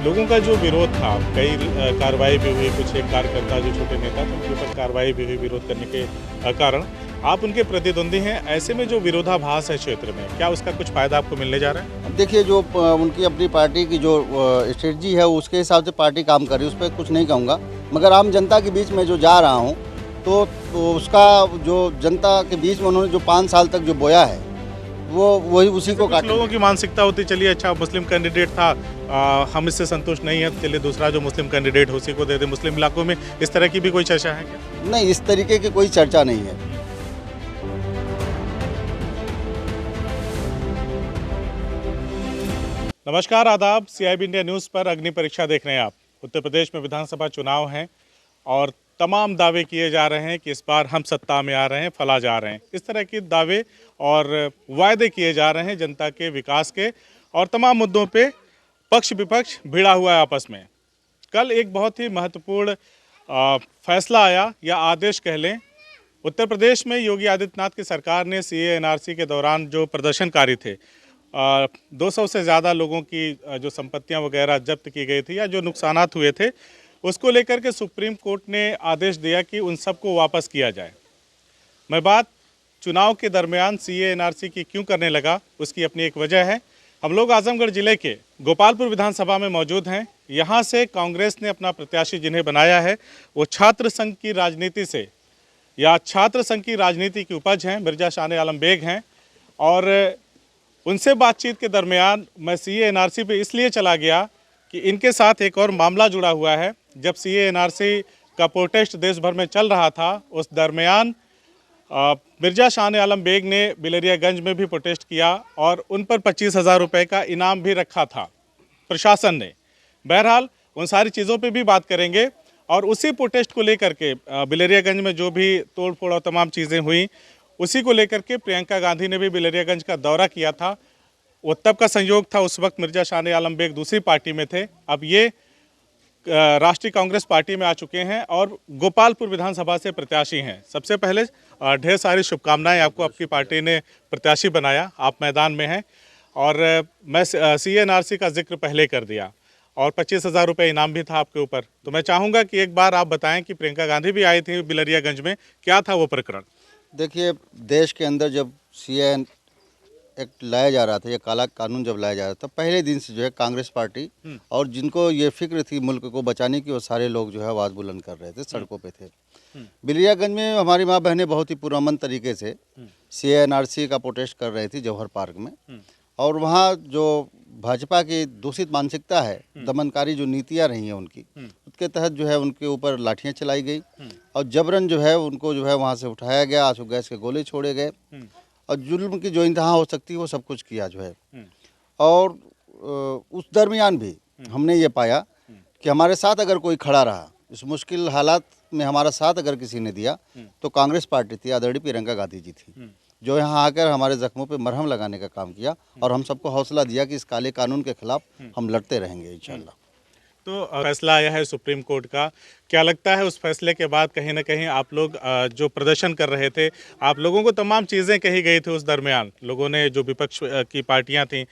लोगों का जो विरोध था, कई कार्रवाई भी हुई, कुछ एक कार्यकर्ता जो छोटे नेता थे उनके ऊपर कार्रवाई भी हुई विरोध करने के कारण। आप उनके प्रतिद्वंदी हैं, ऐसे में जो विरोधाभास है क्षेत्र में, क्या उसका कुछ फायदा आपको मिलने जा रहा है? अब देखिए जो उनकी अपनी पार्टी की जो स्ट्रेटजी है उसके हिसाब से पार्टी काम कर रही है, उस पर कुछ नहीं कहूँगा। मगर आम जनता के बीच में जो जा रहा हूँ तो उसका जो जनता के बीच में उन्होंने जो 5 साल तक जो बोया है वही उसी को काट। लोगों की मानसिकता होती चलिए अच्छा मुस्लिम कैंडिडेट था, हम इससे संतुष्ट नहीं है, चलिए दूसरा जो मुस्लिम कैंडिडेट हो उसी को दे दे। मुस्लिम इलाकों में इस तरह की भी कोई चर्चा है क्या? नहीं, इस तरीके की कोई चर्चा नहीं है। नमस्कार, आदाब। सीआईबी इंडिया न्यूज़ पर अग्नि परीक्षा देख रहे हैं आप। उत्तर प्रदेश में विधानसभा चुनाव हैं और तमाम दावे किए जा रहे हैं कि इस बार हम सत्ता में आ रहे हैं, फला जा रहे हैं। इस तरह के दावे और वायदे किए जा रहे हैं जनता के विकास के, और तमाम मुद्दों पे पक्ष विपक्ष भिड़ा हुआ है आपस में। कल एक बहुत ही महत्वपूर्ण फैसला आया या आदेश कह लें। उत्तर प्रदेश में योगी आदित्यनाथ की सरकार ने सीए एनआरसी के दौरान जो प्रदर्शनकारी थे, 200 से ज़्यादा लोगों की जो संपत्तियां वगैरह जब्त की गई थी या जो नुकसानात हुए थे, उसको लेकर के सुप्रीम कोर्ट ने आदेश दिया कि उन सबको वापस किया जाए। मैं बात चुनाव के दरमियान सीए एनआरसी की क्यों करने लगा, उसकी अपनी एक वजह है। हम लोग आजमगढ़ जिले के गोपालपुर विधानसभा में मौजूद हैं। यहाँ से कांग्रेस ने अपना प्रत्याशी जिन्हें बनाया है वो छात्र संघ की राजनीति से या छात्र संघ की राजनीति की उपज हैं, मिर्जा शाह आलम बेग हैं। और उनसे बातचीत के दरमियान मैं सीए एनआरसी पे इसलिए चला गया कि इनके साथ एक और मामला जुड़ा हुआ है। जब सीए एनआरसी का प्रोटेस्ट देश भर में चल रहा था, उस दरमियान मिर्जा शाह आलम बेग ने बिलरियागंज में भी प्रोटेस्ट किया और उन पर 25,000 रुपये का इनाम भी रखा था प्रशासन ने। बहरहाल उन सारी चीज़ों पे भी बात करेंगे। और उसी प्रोटेस्ट को लेकर के बिलरियागंज में जो भी तोड़ फोड़ और तमाम चीज़ें हुई, उसी को लेकर के प्रियंका गांधी ने भी बिलरियागंज का दौरा किया था। वो तब का संयोग था, उस वक्त मिर्जा शाह आलम बेग दूसरी पार्टी में थे। अब ये राष्ट्रीय कांग्रेस पार्टी में आ चुके हैं और गोपालपुर विधानसभा से प्रत्याशी हैं। सबसे पहले ढेर सारी शुभकामनाएं आपको, आपकी पार्टी ने प्रत्याशी बनाया, आप मैदान में हैं। और मैं सीए एनआरसी का जिक्र पहले कर दिया और 25,000 रुपये इनाम भी था आपके ऊपर। तो मैं चाहूँगा कि एक बार आप बताएं कि प्रियंका गांधी भी आई थी बिलरियागंज में, क्या था वो प्रकरण? देखिए, देश के अंदर जब सीए एक्ट लाया जा रहा था, ये काला कानून जब लाया जा रहा था, पहले दिन से जो है कांग्रेस पार्टी और जिनको ये फिक्र थी मुल्क को बचाने की, वो सारे लोग जो है आवाज़ बुलंद कर रहे थे, सड़कों पे थे। बिलरियागंज में हमारी माँ बहनें बहुत ही पुरअमन तरीके से सीए एनआरसी का प्रोटेस्ट कर रही थी जौहर पार्क में। और वहाँ जो भाजपा की दूषित मानसिकता है, दमनकारी जो नीतियाँ रही हैं उनकी, उसके तहत जो है उनके ऊपर लाठियाँ चलाई गई और जबरन जो है उनको जो है वहाँ से उठाया गया, आंसू गैस के गोले छोड़े गए और जुल्म की जो इंतहा हो सकती है वो सब कुछ किया जो है। और उस दरमियान भी हमने ये पाया कि हमारे साथ अगर कोई खड़ा रहा, इस मुश्किल हालात में हमारा साथ अगर किसी ने दिया, तो कांग्रेस पार्टी थी, आदरणीय प्रियंका गांधी जी थी, जो यहाँ आकर हमारे जख्मों पे मरहम लगाने का काम किया और हम सबको हौसला दिया कि इस काले कानून के खिलाफ हम लड़ते रहेंगे इंशाल्लाह। तो फैसला आया है सुप्रीम कोर्ट का, क्या लगता है उस फैसले के बाद कहीं ना कहीं आप लोग जो प्रदर्शन कर रहे थे, आप लोगों को तमाम चीज़ें कही गई थी उस दरमियान, लोगों ने, जो विपक्ष की पार्टियां थीं,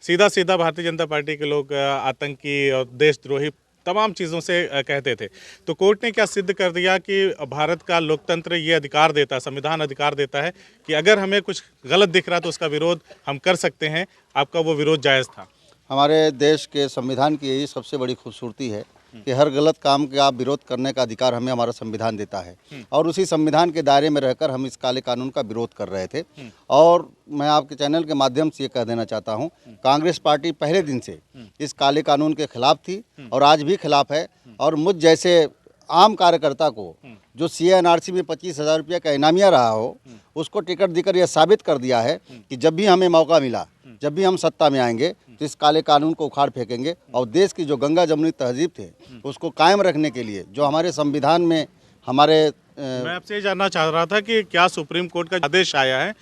सीधा सीधा भारतीय जनता पार्टी के लोग आतंकी और देशद्रोही तमाम चीज़ों से कहते थे। तो कोर्ट ने क्या सिद्ध कर दिया कि भारत का लोकतंत्र ये अधिकार देता है, संविधान अधिकार देता है कि अगर हमें कुछ गलत दिख रहा तो उसका विरोध हम कर सकते हैं। आपका वो विरोध जायज़ था। हमारे देश के संविधान की यही सबसे बड़ी खूबसूरती है कि हर गलत काम का विरोध करने का अधिकार हमें हमारा संविधान देता है और उसी संविधान के दायरे में रहकर हम इस काले कानून का विरोध कर रहे थे। और मैं आपके चैनल के माध्यम से ये कह देना चाहता हूँ, कांग्रेस पार्टी पहले दिन से इस काले कानून के खिलाफ थी और आज भी खिलाफ है। और मुझ जैसे आम कार्यकर्ता को जो सीए एनआरसी में 25,000 रुपये का इनामिया रहा हो, उसको टिकट देकर यह साबित कर दिया है कि जब भी हमें मौका मिला, जब भी हम सत्ता में आएंगे, तो इस काले कानून को उखाड़ फेंकेंगे और देश की जो गंगा जमुनी तहजीब थे उसको कायम रखने के लिए जो हमारे संविधान में हमारे मैं आपसे ये जानना चाह रहा था कि क्या सुप्रीम कोर्ट का आदेश आया है,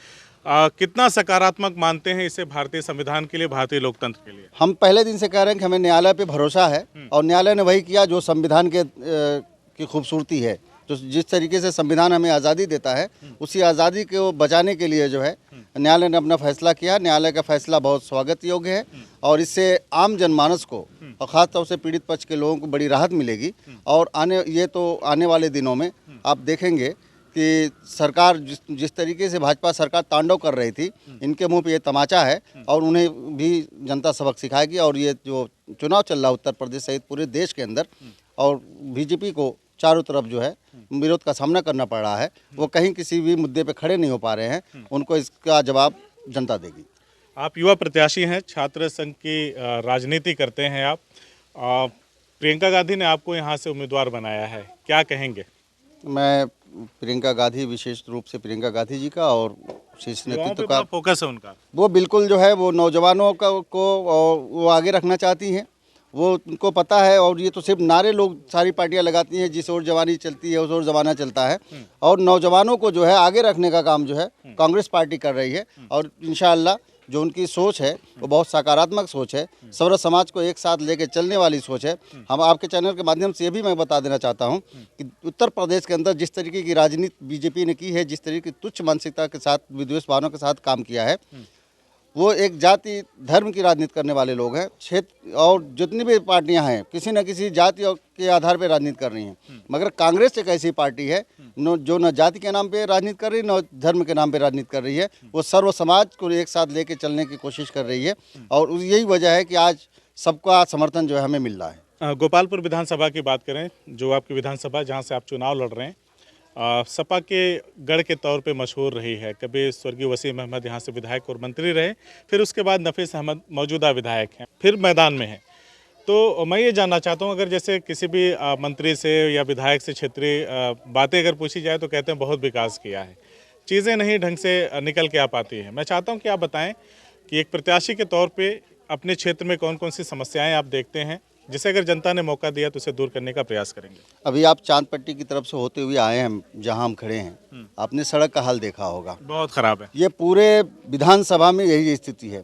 कितना सकारात्मक मानते हैं इसे भारतीय संविधान के लिए, भारतीय लोकतंत्र के लिए? हम पहले दिन से कह रहे हैं कि हमें न्यायालय पे भरोसा है और न्यायालय ने वही किया जो संविधान की खूबसूरती है, तो जिस तरीके से संविधान हमें आज़ादी देता है, उसी आज़ादी को बचाने के लिए जो है न्यायालय ने अपना फैसला किया। न्यायालय का फैसला बहुत स्वागत योग्य है और इससे आम जनमानस को और ख़ासतौर से पीड़ित पक्ष के लोगों को बड़ी राहत मिलेगी। और आने वाले दिनों में आप देखेंगे कि सरकार जिस तरीके से भाजपा सरकार तांडव कर रही थी, इनके मुंह पे ये तमाचा है और उन्हें भी जनता सबक सिखाएगी। और ये जो चुनाव चल रहा है उत्तर प्रदेश सहित पूरे देश के अंदर, और बीजेपी को चारों तरफ जो है विरोध का सामना करना पड़ रहा है, वो कहीं किसी भी मुद्दे पे खड़े नहीं हो पा रहे हैं, उनको इसका जवाब जनता देगी। आप युवा प्रत्याशी हैं, छात्र संघ की राजनीति करते हैं आप। प्रियंका गांधी ने आपको यहाँ से उम्मीदवार बनाया है, क्या कहेंगे? मैं प्रियंका गांधी, विशेष रूप से प्रियंका गांधी जी का और शीर्ष नेतृत्व का फोकस है उनका, वो बिल्कुल जो है वो नौजवानों को वो आगे रखना चाहती हैं। वो उनको पता है, और ये तो सिर्फ नारे लोग सारी पार्टियां लगाती हैं, जिस ओर जवानी चलती है उस ओर जमाना चलता है, और नौजवानों को जो है आगे रखने का काम जो है कांग्रेस पार्टी कर रही है। और इंशाअल्लाह जो उनकी सोच है वो बहुत सकारात्मक सोच है, सर्व समाज को एक साथ लेके चलने वाली सोच है। हम आपके चैनल के माध्यम से ये भी मैं बता देना चाहता हूँ कि उत्तर प्रदेश के अंदर जिस तरीके की राजनीति बीजेपी ने की है, जिस तरीके की तुच्छ मानसिकता के साथ, विद्वेष भावना के साथ काम किया है, वो एक जाति धर्म की राजनीति करने वाले लोग हैं। क्षेत्र और जितनी भी पार्टियां हैं किसी न किसी जाति के आधार पर राजनीति कर रही हैं, मगर कांग्रेस एक ऐसी पार्टी है जो न जाति के नाम पे राजनीति कर रही है, न धर्म के नाम पे राजनीति कर रही है। वो सर्व समाज को एक साथ लेके चलने की कोशिश कर रही है, और यही वजह है कि आज सबका समर्थन जो है हमें मिल रहा है। गोपालपुर विधानसभा की बात करें, जो आपकी विधानसभा जहाँ से आप चुनाव लड़ रहे हैं, सपा के गढ़ के तौर पे मशहूर रही है। कभी स्वर्गीय वसीम अहमद यहाँ से विधायक और मंत्री रहे, फिर उसके बाद नफीस अहमद मौजूदा विधायक हैं, फिर मैदान में हैं। तो मैं ये जानना चाहता हूँ, अगर जैसे किसी भी मंत्री से या विधायक से क्षेत्रीय बातें अगर पूछी जाए तो कहते हैं बहुत विकास किया है, चीज़ें नहीं ढंग से निकल के आ पाती हैं। मैं चाहता हूँ कि आप बताएँ कि एक प्रत्याशी के तौर पर अपने क्षेत्र में कौन कौन सी समस्याएँ आप देखते हैं, जिसे अगर जनता ने मौका दिया तो उसे दूर करने का प्रयास करेंगे। अभी आप चांदपट्टी की तरफ से होते हुए आए हैं, जहां हम खड़े हैं, आपने सड़क का हाल देखा होगा, बहुत खराब है। ये पूरे विधानसभा में यही स्थिति है।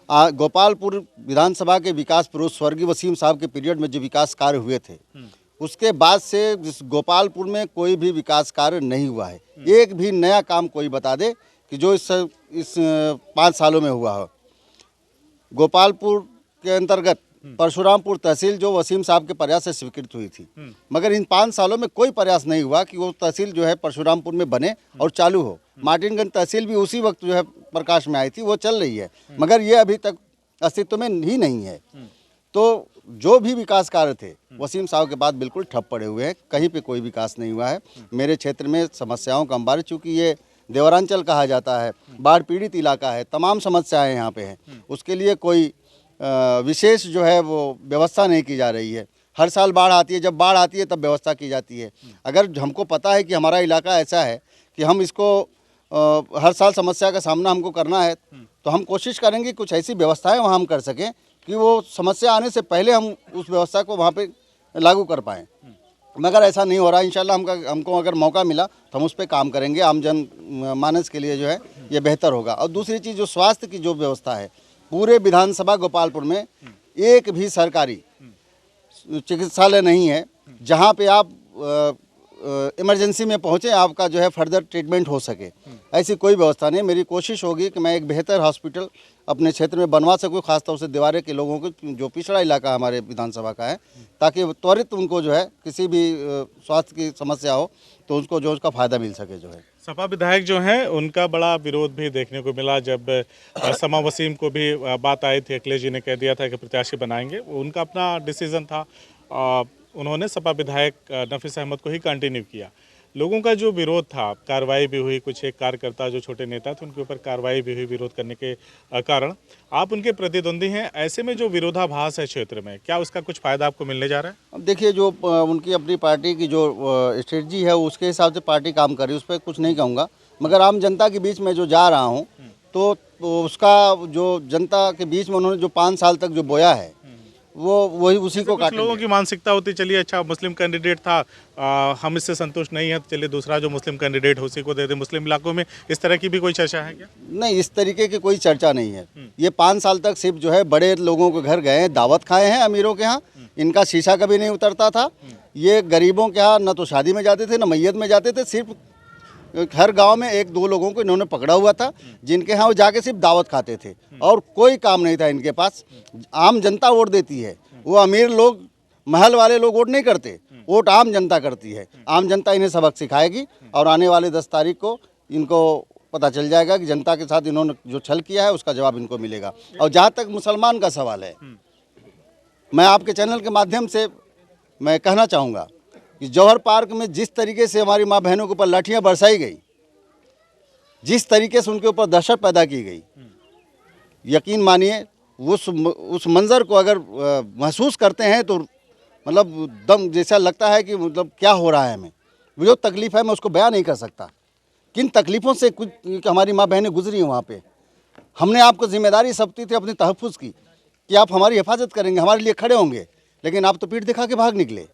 गोपालपुर विधानसभा के विकास पुरुष स्वर्गीय वसीम साहब के पीरियड में जो विकास कार्य हुए थे, उसके बाद से गोपालपुर में कोई भी विकास कार्य नहीं हुआ है। एक भी नया काम कोई बता दे कि जो इस 5 सालों में हुआ हो। गोपालपुर के अंतर्गत परशुरामपुर तहसील जो वसीम साहब के प्रयास से स्वीकृत हुई थी, मगर इन 5 सालों में कोई प्रयास नहीं हुआ कि वो तहसील जो है परशुरामपुर में बने और चालू हो। मार्टिनगंज तहसील भी उसी वक्त जो है प्रकाश में आई थी, वो चल रही है, मगर ये अभी तक अस्तित्व में ही नहीं है। तो जो भी विकास कार्य थे वसीम साहब के बाद बिल्कुल ठप पड़े हुए हैं, कहीं पे कोई विकास नहीं हुआ है। मेरे क्षेत्र में समस्याओं का अंबार, चूँकि ये देवरांचल कहा जाता है, बाढ़ पीड़ित इलाका है, तमाम समस्याएँ यहाँ पे हैं, उसके लिए कोई विशेष जो है वो व्यवस्था नहीं की जा रही है। हर साल बाढ़ आती है, जब बाढ़ आती है तब व्यवस्था की जाती है। अगर हमको पता है कि हमारा इलाका ऐसा है कि हम इसको हर साल समस्या का सामना हमको करना है, तो हम कोशिश करेंगे कुछ ऐसी व्यवस्थाएं वहाँ हम कर सकें कि वो समस्या आने से पहले हम उस व्यवस्था को वहाँ पे लागू कर पाएँ, मगर ऐसा नहीं हो रहा। इंशाल्लाह हमको अगर मौका मिला तो हम उस पर काम करेंगे, आम जन मानस के लिए जो है ये बेहतर होगा। और दूसरी चीज़, जो स्वास्थ्य की जो व्यवस्था है, पूरे विधानसभा गोपालपुर में एक भी सरकारी चिकित्सालय नहीं है जहां पे आप इमरजेंसी में पहुंचे, आपका जो है फर्दर ट्रीटमेंट हो सके, ऐसी कोई व्यवस्था नहीं। मेरी कोशिश होगी कि मैं एक बेहतर हॉस्पिटल अपने क्षेत्र में बनवा सकूं, खासतौर से दीवारे के लोगों को, जो पिछड़ा इलाका हमारे विधानसभा का है, ताकि त्वरित उनको जो है किसी भी स्वास्थ्य की समस्या हो तो उसको जो उसका फ़ायदा मिल सके। जो है सपा विधायक जो हैं उनका बड़ा विरोध भी देखने को मिला, जब समा वसीम को भी बात आई थी, अखिलेश जी ने कह दिया था कि प्रत्याशी बनाएंगे, उनका अपना डिसीजन था, उन्होंने सपा विधायक नफीस अहमद को ही कंटिन्यू किया। लोगों का जो विरोध था, कार्रवाई भी हुई, कुछ एक कार्यकर्ता जो छोटे नेता थे उनके ऊपर कार्रवाई भी हुई विरोध करने के कारण। आप उनके प्रतिद्वंदी हैं, ऐसे में जो विरोधाभास है क्षेत्र में, क्या उसका कुछ फ़ायदा आपको मिलने जा रहा है? अब देखिए, जो उनकी अपनी पार्टी की जो स्ट्रेटजी है उसके हिसाब से पार्टी काम कर रही है, उस पर कुछ नहीं कहूँगा, मगर आम जनता के बीच में जो जा रहा हूँ तो उसका जो जनता के बीच में उन्होंने जो 5 साल तक जो बोया है वही उसी को काटेंगे। लोगों की मानसिकता होती, चलिए अच्छा मुस्लिम कैंडिडेट था, हम इससे संतुष्ट नहीं है, तो चलिए दूसरा जो मुस्लिम कैंडिडेट हो उसी को दे दें। मुस्लिम इलाकों में इस तरह की भी कोई चर्चा है क्या? नहीं, इस तरीके की कोई चर्चा नहीं है। ये 5 साल तक सिर्फ जो है बड़े लोगों के घर गए हैं, दावत खाए हैं अमीरों के यहाँ, इनका शीशा कभी नहीं उतरता था। ये गरीबों के यहाँ न तो शादी में जाते थे, न मैयत में जाते थे, सिर्फ हर गांव में एक दो लोगों को इन्होंने पकड़ा हुआ था जिनके यहाँ वो जाके सिर्फ दावत खाते थे और कोई काम नहीं था इनके पास। आम जनता वोट देती है, वो अमीर लोग, महल वाले लोग वोट नहीं करते, वोट आम जनता करती है। आम जनता इन्हें सबक सिखाएगी और आने वाले 10 तारीख को इनको पता चल जाएगा कि जनता के साथ इन्होंने जो छल किया है उसका जवाब इनको मिलेगा। और जहाँ तक मुसलमान का सवाल है, मैं आपके चैनल के माध्यम से मैं कहना चाहूँगा कि जौहर पार्क में जिस तरीके से हमारी माँ बहनों के ऊपर लाठियाँ बरसाई गई, जिस तरीके से उनके ऊपर दहशत पैदा की गई, यकीन मानिए उस मंज़र को अगर महसूस करते हैं तो मतलब दम जैसा लगता है कि मतलब क्या हो रहा है हमें। वो जो तकलीफ़ है मैं उसको बयान नहीं कर सकता। किन तकलीफ़ों से कुछ हमारी माँ बहनें गुजरी हैं वहाँ पे। हमने आपको जिम्मेदारी सौंपी थी अपने तहफ़्फ़ुज़ की कि आप हमारी हिफाजत करेंगे, हमारे लिए खड़े होंगे, लेकिन आप तो पीठ दिखा के भाग निकले।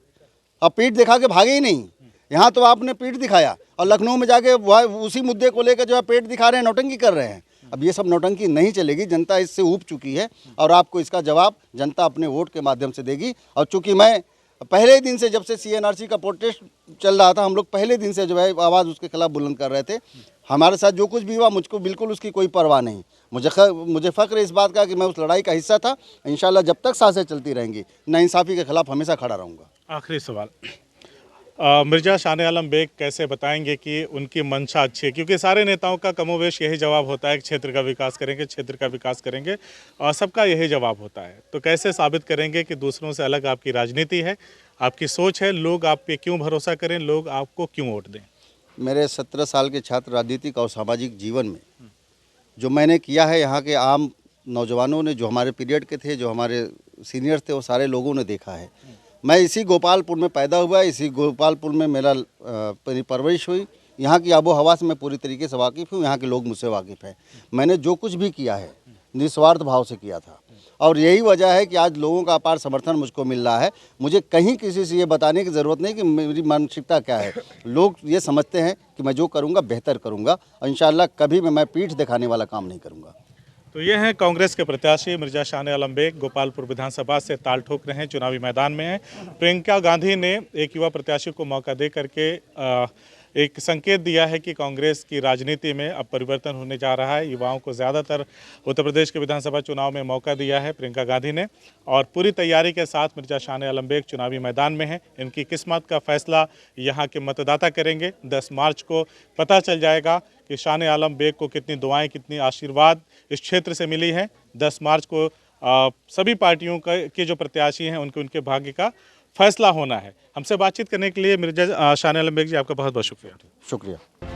अब पीठ दिखा के भागे ही नहीं, यहाँ तो आपने पीठ दिखाया और लखनऊ में जाके उसी मुद्दे को लेकर जो है पेट दिखा रहे हैं, नौटंकी कर रहे हैं। अब ये सब नौटंकी नहीं चलेगी, जनता इससे ऊब चुकी है और आपको इसका जवाब जनता अपने वोट के माध्यम से देगी। और चूँकि मैं पहले दिन से, जब से सीएनआरसी का प्रोटेस्ट चल रहा था, हम लोग पहले दिन से जो है आवाज़ उसके खिलाफ बुलंद कर रहे थे। हमारे साथ जो कुछ भी हुआ मुझको बिल्कुल उसकी कोई परवाह नहीं। मुझे फ़ख्र इस बात का कि मैं उस लड़ाई का हिस्सा था। इंशाल्लाह जब तक सांसें चलती रहेंगी, नाइंसाफ़ी के खिलाफ हमेशा खड़ा रहूँगा। आखिरी सवाल, मिर्जा शान आलम बेग कैसे बताएंगे कि उनकी मंशा अच्छी है? क्योंकि सारे नेताओं का कमोवेश यही जवाब होता है कि क्षेत्र का विकास करेंगे, क्षेत्र का विकास करेंगे, और सबका यही जवाब होता है। तो कैसे साबित करेंगे कि दूसरों से अलग आपकी राजनीति है, आपकी सोच है, लोग आप पे क्यों भरोसा करें, लोग आपको क्यों वोट दें? मेरे 17 साल के छात्र राजनीतिक और सामाजिक जीवन में जो मैंने किया है, यहाँ के आम नौजवानों ने, जो हमारे पीरियड के थे, जो हमारे सीनियर्स थे, वो सारे लोगों ने देखा है। मैं इसी गोपालपुर में पैदा हुआ, इसी गोपालपुर में मेरा मेरी परवरिश हुई। यहाँ की आबो हवा से मैं पूरी तरीके से वाकिफ़ हूँ, यहाँ के लोग मुझसे वाकिफ़ हैं। मैंने जो कुछ भी किया है निस्वार्थ भाव से किया था और यही वजह है कि आज लोगों का अपार समर्थन मुझको मिल रहा है। मुझे कहीं किसी से ये बताने की ज़रूरत नहीं कि मेरी मानसिकता क्या है। लोग ये समझते हैं कि मैं जो करूँगा बेहतर करूँगा और इंशाअल्लाह कभी मैं पीठ दिखाने वाला काम नहीं करूँगा। तो ये हैं कांग्रेस के प्रत्याशी मिर्जा शान आलम बेग, गोपालपुर विधानसभा से ताल ठोक रहे हैं, चुनावी मैदान में हैं। प्रियंका गांधी ने एक युवा प्रत्याशी को मौका दे करके एक संकेत दिया है कि कांग्रेस की राजनीति में अब परिवर्तन होने जा रहा है। युवाओं को ज़्यादातर उत्तर प्रदेश के विधानसभा चुनाव में मौका दिया है प्रियंका गांधी ने, और पूरी तैयारी के साथ मिर्जा शान आलम बेग चुनावी मैदान में हैं। इनकी किस्मत का फैसला यहाँ के मतदाता करेंगे। 10 मार्च को पता चल जाएगा कि शान आलम बेग को कितनी दुआएं, कितनी आशीर्वाद इस क्षेत्र से मिली है। 10 मार्च को सभी पार्टियों के जो प्रत्याशी हैं उनके भाग्य का फैसला होना है। हमसे बातचीत करने के लिए मिर्जा शान आलम बेग जी, आपका बहुत बहुत शुक्रिया।